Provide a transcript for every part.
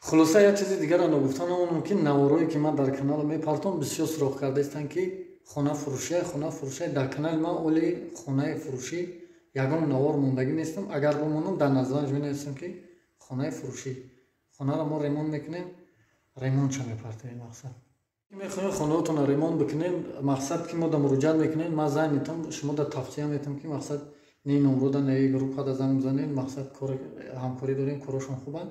خلاصه یک چیز دیگر را نگفتن اون ممکن نوارایی که من در کانال میپرتم بسیار سراغ کرده استن که خانه فروشی در کانال من اولی خانه فروشی یگان نوار موندگی نیستم. اگر بمونم در نظرش می‌نویسم که خانه فروشی خانه را ما ریمونت میکنیم، ریمونت چه میپرتیم مقصد میخوایم خانه‌تون را ریمونت بکنین، مقصد که ما در مراجعت میکنین من زنگ میتم شما در توصیه میتم که مقصد نه نمره در نه گروه ها زنگ میزنین، مقصد کار همکاری داریم، کارشون خوبن.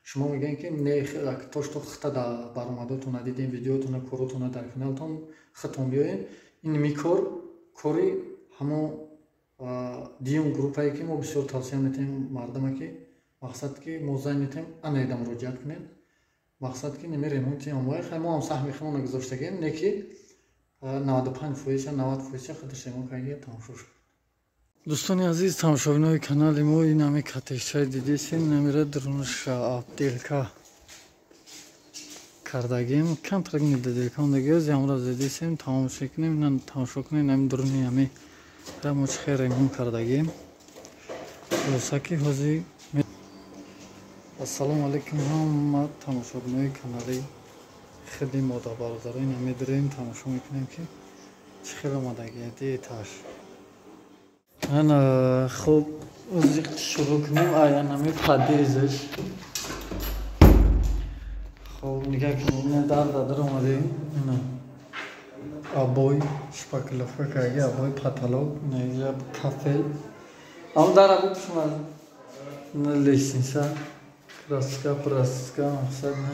شما میگین که نه توش تو خطا در برآمدتون ندیدین، ویدیوتون کارتون در کانالتون خطون بیاین. این میکار کاری همون دیون گروهایی که ما بسیار توصیه میتیم مردم که مقصد که ما زنگ میتیم انایدا مراجعت کنین، مقصد که نمی ریمونتی اموال ما هم سهم خمون گذاشتگیم نه که 95% 90% خودش ریمونت کنید تمام شد. دوستان عزیز تماشاچیان کانال ما این همه کاتشای دیدین نمیره درونش اپدیلکا کردگیم کم ترگنی دیدکان دیگه زیامرا دیدیم تماشا کنیم نه تماشا کنیم نمی درونی همه را مچ خیر ریمونت کردگیم. لساکی هزی السلام علیکم هم تماشاچیان کانالی خیلی مدبر دارین نمیداریم تماشا میکنیم که چه خیلی مدگیتی تاش انا خوب از شروع کنیم آیا نمی پدیزش خوب نگاه کنیم در اومدیم اینا آبوی شپاکلوفه که آبوی پاتالوگ نه کافل هم در آبو شما نه لیسنسا краска мақсад не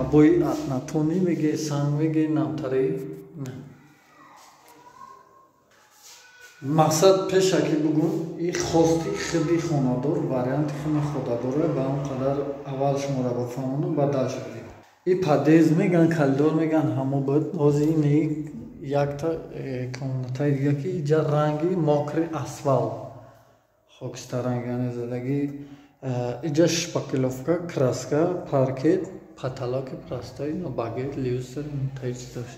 абои натони меге санг меге намтари не мақсад пеша ки бугум и хости хиди хонадор варианти хини ходадоре ба он қадар аввал шуморо бафаҳмонам ба дал шудем и падез меган калидор меган ҳамо бод ҳози ини якта комнатаи дига ки иҷа ранги мокри асфал хокстаранги задаги иҷа шпакловка краска паркет потолоки простой но багет люстр таҷдош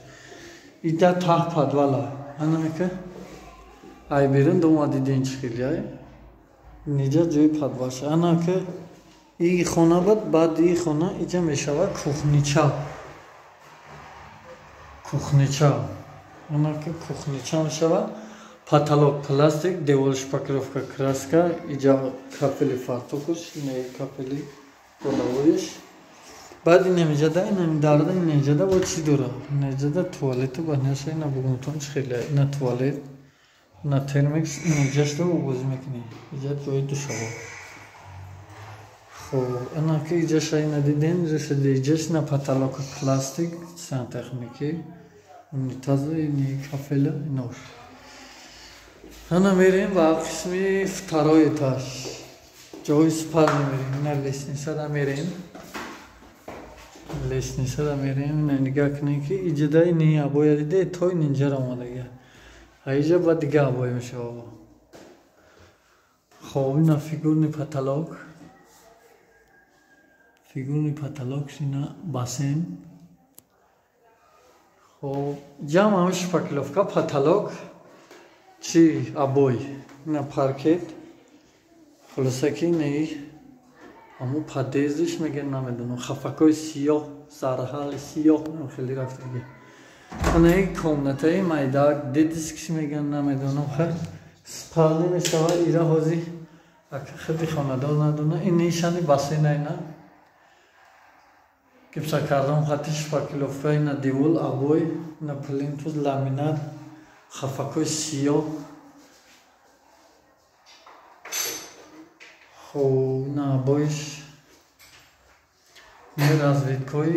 иҷа таҳ подвала анамека ай берун дома дидин чхилия ниҷа ҷои подваша анака и хона бад баъди хона иҷа мешава кухнича анака кухнича мешава потолок пластик, девол шпакловка краска, иҷа кафели фартукуш, не кафели половоиш. Баъд инамиҷада инамидарда инамиҷада бо чӣ дора? Инамиҷада туалету ба нашай на бугунтон чхеле, на туалет, на термикс, инамиҷашда бозӣ мекунӣ. Иҷа ҷои душаво. Хоб, анаки иҷашай надиден, иҷаш на потолок пластик, сантехники, унитаза, ини кафела, инош. Ана мерем ба қисми второи этаж ҷои спал мерем на лестницада мерем на нигоҳ кунем ки иҷадаи ни абоя диде то инҷара омадага аиҷа ба дига абоя мешава. хоб ина фигурни потолок ина басен. хоб ҷамъ ҳам шпакловка потолок чи абой на паркет хулоса ки не ҳамо падезиш мегӯянд намедонам хафакои сиёҳ зарҳали сиёҳ хеле рафтаги анаи комнатаи майдак дедискиш мегӯянд намедонам хел спал намешава ира ҳози хеди хонадор надона ин нишани басена ина гипса кардам хати шпакловка ина девол абой на плинтус ламинат хафакои сиёҳ. хоб ина абоиш неразведкои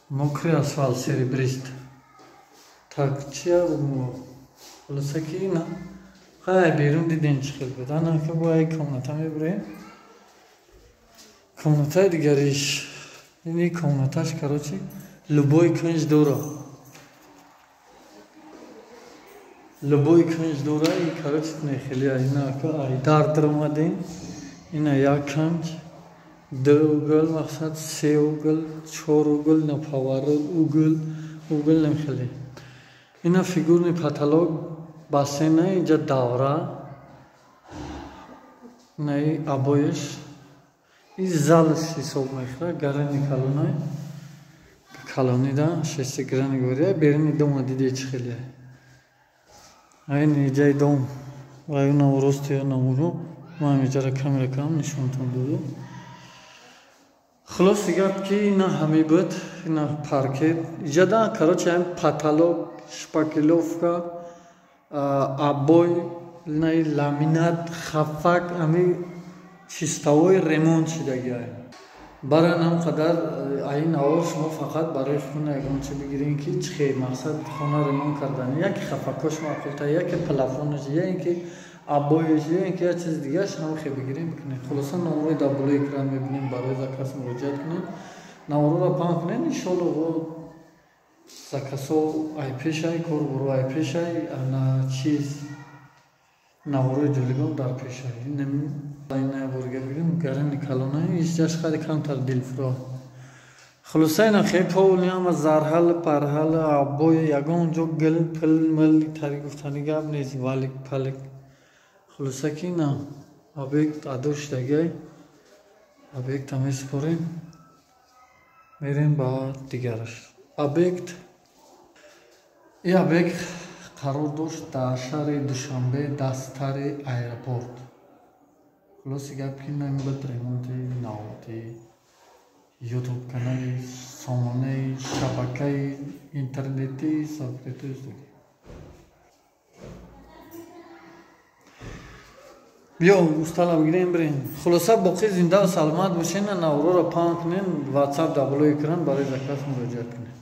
мокри асфал серебрист так чия хулоса ки ина ҳай берун диден чӣ хел буд анака бо ай комната мебурем комнатаи дигариш ини комнаташ карочи любой кунҷ дора любой кунҷ дора и карочи нехели инака ай дар даромадем ина як кунҷ ду угл мақсад се угл чор угл на поворот угл немхели ина фигурни потолок басена иҷа давра наи абоиш این زالش حساب میخوره گرانی کلونای کلونی دا 6 گرانی گوریه برین دوم دیده چی خیلیه این جای دوم و اون نورست یا نمورو ما اینجا را کاملا کام نشونتون دادو خلاص گفت که اینا همی بود اینا پارکت اینجا دا کراچه هم پاتالوگ شپاکیلوفکا ابوی نه لامینات خفاک همی چیستاوی ریمونت شدگیه برای نام قدر این آور شما فقط برای خونه اگه چه بگیرین که چه مقصد خونه ریمونت کردن یکی خفاکش معقولتا یکی پلافونش یا اینکه ابویش یا اینکه یه چیز دیگه هم خیلی بگیریم بکنیم خلاصا نمره دابلو اکران میبینیم برای زکاس مراجعت کنیم نمره را پاک کنیم انشالله و زکاسو ای پیشای کور برو ای پیشای انا چیز نمره جلگم در پیشای اینه برگه بگیریم گرن کلونه ایش جاش خیلی کمتر دل فرا خلاصا اینا خیلی پول نیم و زرحل پرحل ابوی یگون جو گل پل مل تاری گفتنی گب نیزی والک پلک خلاصا که اینا آبیکت ادوش دگه آبیکت همی سپریم میریم با دیگرش آبیکت این آبیکت قرار داشت در شهر دوشنبه دستر ایرپورت خلاصی گفت که این بود ریمونتی ناوتی یوتیوب کانالی سامانه شبکه اینترنتی ساکته است بیا مستلا بگیریم بریم خلاصه باقی زنده و سلامت باشین نورو را پاک کنین واتساپ دابلو اکران برای زکات مراجعت کنین